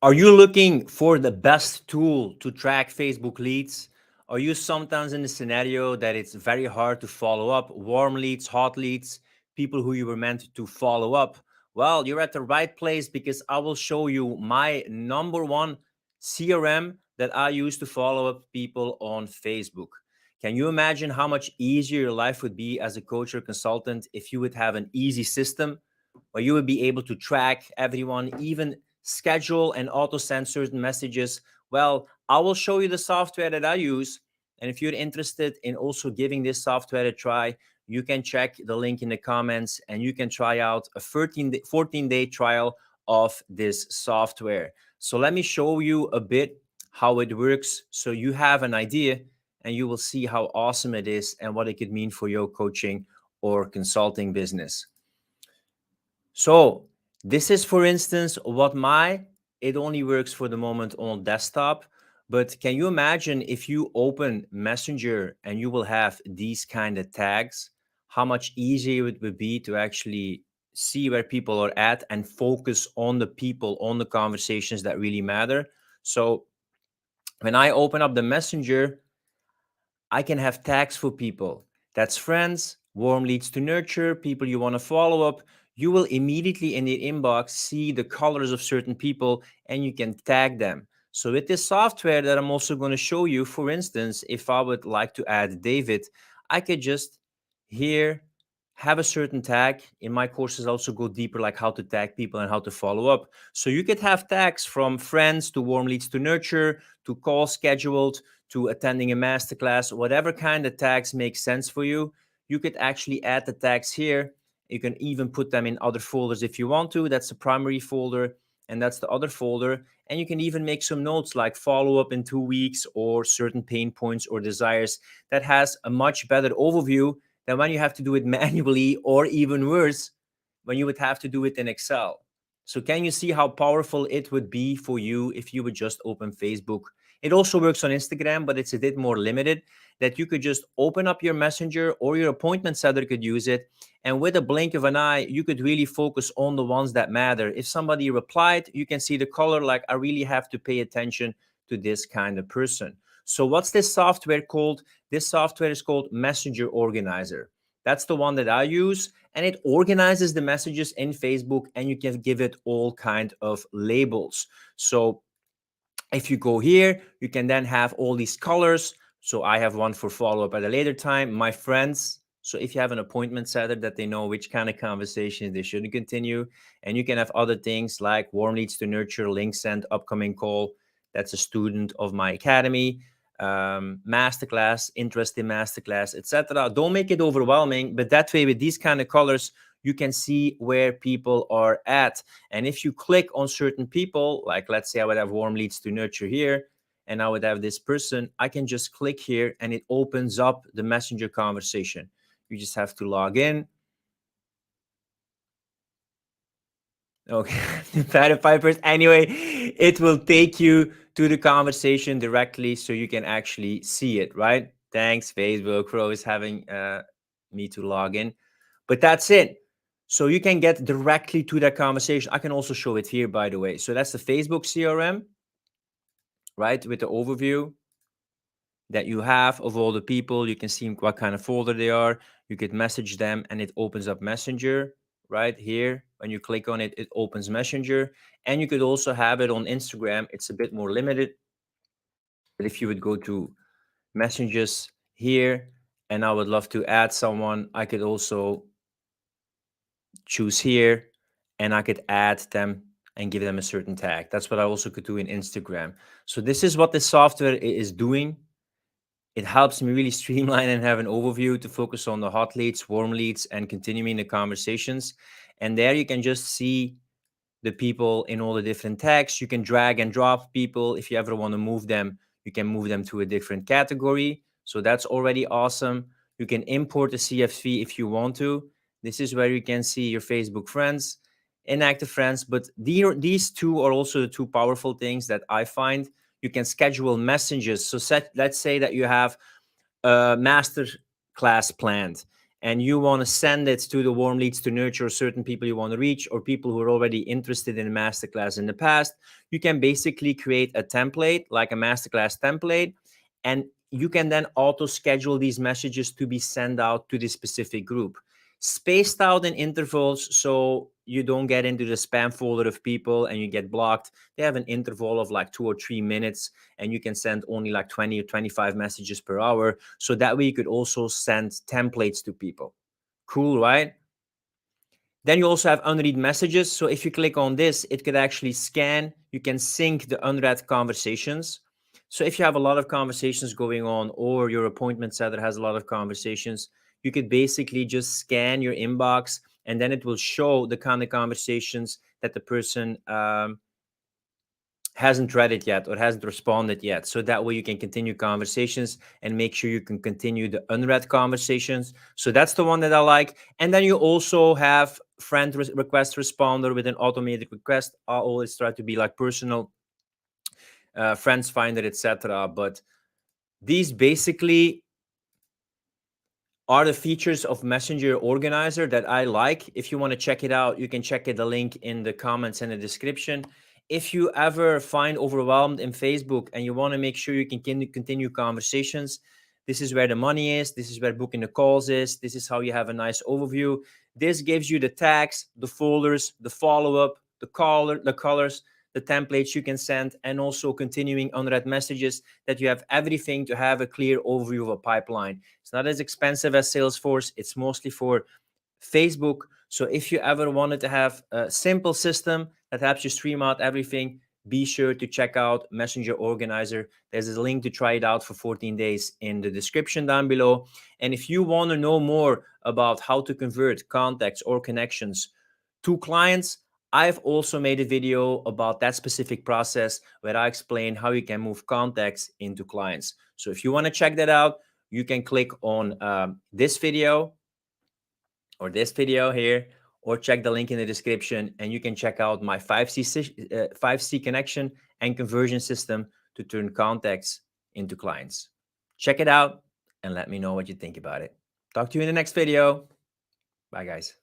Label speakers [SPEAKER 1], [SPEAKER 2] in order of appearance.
[SPEAKER 1] Are you looking for the best tool to track Facebook leads? Are you sometimes in a scenario that it's very hard to follow up warm leads, hot leads, people who you were meant to follow up? Well, you're at the right place because I will show you my number one CRM that I use to follow up people on Facebook. Can you imagine how much easier your life would be as a coach or consultant if you would have an easy system where you would be able to track everyone, even schedule and auto send certain messages? Well, I will show you the software that I use. And if you're interested in also giving this software a try, you can check the link in the comments and you can try out a 14-day trial of this software. So let me show you a bit how it works so you have an idea and you will see how awesome it is and what it could mean for your coaching or consulting business. So this is, for instance, it only works for the moment on desktop, but can you imagine if you open Messenger and you will have these kind of tags, how much easier it would be to actually see where people are at and focus on the people, on the conversations that really matter. So when I open up the Messenger, I can have tags for people. That's friends, warm leads to nurture, people you want to follow up. You will immediately in the inbox see the colors of certain people and you can tag them. So with this software that I'm also going to show you, for instance, if I would like to add David, I could just here have a certain tag. In my courses, also go deeper, like how to tag people and how to follow up. So you could have tags from friends to warm leads to nurture, to call scheduled, to attending a masterclass, whatever kind of tags make sense for you. You could actually add the tags here. You can even put them in other folders if you want to. That's the primary folder and that's the other folder. And you can even make some notes like follow up in 2 weeks or certain pain points or desires. That has a much better overview than when you have to do it manually, or even worse, when you would have to do it in Excel. So can you see how powerful it would be for you if you would just open Facebook? It also works on Instagram, but it's a bit more limited, that you could just open up your Messenger or your appointment setter could use it. And with a blink of an eye, you could really focus on the ones that matter. If somebody replied, you can see the color, like I really have to pay attention to this kind of person. So what's this software called? This software is called Messenger Organizer. That's the one that I use, and it organizes the messages in Facebook, and you can give it all kind of labels. So if you go here, you can then have all these colors. So I have one for follow-up at a later time, my friends. So if you have an appointment setter that they know which kind of conversation they should continue, and you can have other things like warm leads to nurture, link sent, upcoming call. That's a student of my academy, masterclass, interest in masterclass, etc. Don't make it overwhelming, but that way with these kind of colors, you can see where people are at. And if you click on certain people, like let's say I would have warm leads to nurture here, and I would have this person, I can just click here and it opens up the Messenger conversation. You just have to log in. Okay, 𝗏𝗏𝗏𝗏. Anyway, it will take you to the conversation directly so you can actually see it, right? Thanks, Facebook. Crow is having me to log in. But that's it. So you can get directly to that conversation. I can also show it here, by the way. So that's the Facebook CRM, right? With the overview that you have of all the people. You can see what kind of folder they are. You could message them and it opens up Messenger right here. When you click on it, it opens Messenger. And you could also have it on Instagram. It's a bit more limited. But if you would go to messages here and I would love to add someone, I could also choose here and I could add them and give them a certain tag. That's what I also could do in Instagram. So this is what the software is doing. It helps me really streamline and have an overview to focus on the hot leads, warm leads, and continuing the conversations. And there you can just see the people in all the different tags. You can drag and drop people. If you ever want to move them, you can move them to a different category. So that's already awesome. You can import the CSV if you want to. This is where you can see your Facebook friends, inactive friends. But these two are also the two powerful things that I find. You can schedule messages. So let's say that you have a master class planned and you want to send it to the warm leads to nurture certain people you want to reach or people who are already interested in a masterclass in the past, you can basically create a template, like a masterclass template, and you can then auto schedule these messages to be sent out to this specific group, spaced out in intervals so you don't get into the spam folder of people and you get blocked. They have an interval of like 2 or 3 minutes, and you can send only like 20 or 25 messages per hour. So that way you could also send templates to people. Cool, right? Then you also have unread messages. So if you click on this, it could actually scan. You can sync the unread conversations. So if you have a lot of conversations going on, or your appointment setter has a lot of conversations, you could basically just scan your inbox, and then it will show the kind of conversations that the person hasn't read it yet or hasn't responded yet. So that way you can continue conversations and make sure you can continue the unread conversations. So that's the one that I like. And then you also have friend request responder with an automated request. I always try to be like personal, friends finder, etc. But these basically are the features of Messenger Organizer that I like. If you want to check it out, you can check the link in the comments and the description. If you ever find overwhelmed in Facebook and you want to make sure you can continue conversations, this is where the money is. This is where booking the calls is. This is how you have a nice overview. This gives you the tags, the folders, the follow-up, the colors, the templates you can send, and also continuing unread messages, that you have everything to have a clear overview of a pipeline. It's not as expensive as Salesforce. It's mostly for Facebook. So if you ever wanted to have a simple system that helps you stream out everything, be sure to check out Messenger Organizer. There's a link to try it out for 14 days in the description down below. And if you want to know more about how to convert contacts or connections to clients, I've also made a video about that specific process where I explain how you can move contacts into clients. So if you want to check that out, you can click on this video or this video here, or check the link in the description, and you can check out my 5C connection and conversion system to turn contacts into clients. Check it out and let me know what you think about it. Talk to you in the next video. Bye, guys.